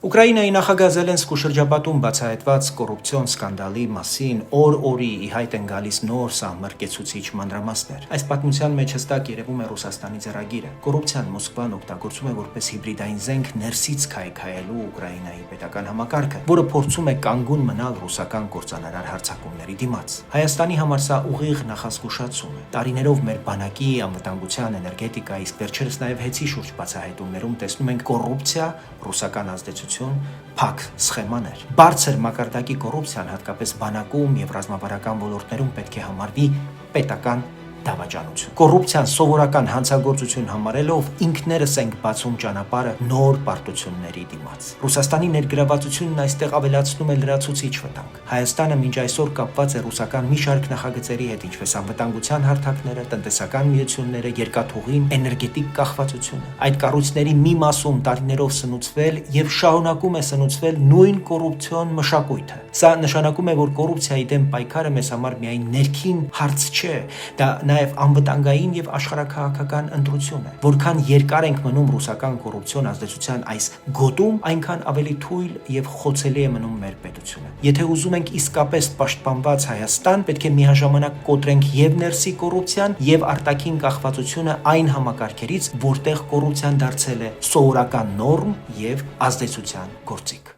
Ուկրաինայի նախագահ Զելենսկու շրջապատում բացահայտված կոռուպցիոն սկանդալի մասին օր-օրի ի հայտ են գալիս նոր սահմռկեցուցիչ մանրամասներ։ Այս պատմության մեջ հստակ երևում է Ռուսաստանի ձեռագիրը։ Կոռուպցիան Մոսկվան օգտագործում է որպես հիբրիդային զենք ներսից քայքայելու Ուկրաինայի պետական համակարգը, որը փորձում է կանգուն մնալ ռուսական կործանարար հարձակումների դիմաց։ Հայաստանի համար սա ուղիղ նախազգուշացում է։ Տարիներով մեր բանակի անվտանգության, էներգետիկայի, իսկ վերջերս նաև հեծի շուրջ բացահայտումներում տեսնում ենք կոռուպցիա, ռուսական ազդեցություն, փակ սխեմաներ։ Բարձր մակարդակի կոռուպցիան հատկապես բանակում եւ ռազմավարական ոլորտներում պետք է համարվի պետական դավաճանություն։ Կոռուպցիան սովորական հանցագործություն համարելով ինքներս ենք բացում ճանապարհը նոր պարտությունների դիմաց։ Ռուսաստանի ներգրավվածությունն այստեղ ավելացնում է լրացուցիչ վտանգ։ Հայաստանը մինչ այսօր կապված է ռուսական մի շարք նախագծերի հետ, ինչպես անվտանգության հարթակները, տնտեսական միությունները, երկաթուղին, էներգետիկ կախվածությունը։ Այդ կառույցների մի մասում տարիներով սնուցվել եւ շարունակում է սնուցվել նույն կոռուպցիոն մշակույթը։ Սա նշանակում է, որ կոռուպցիայի դեմ պայքարը մեզ համար միայն ներքին հարց չէ, դա նաև անվտանգային եւ աշխարհաքաղաքական ընտրություն է։ Որքան երկար ենք մնում ռուսական կոռուպցիոն ազդեցության այս գոտում, այնքան ավելի թույլ եւ խոցելի է մնում մեր պետությունը։ Եթե ուզում ենք իսկապես պաշտպանված Հայաստան, պետք է միաժամանակ կոտրենք եւ ներսի կոռուպցիան եւ արտաքին կախվածությունը այն համակարգերից, որտեղ կոռուպցիան դարձել է սովորական նորմ եւ ազդեցության գործիք։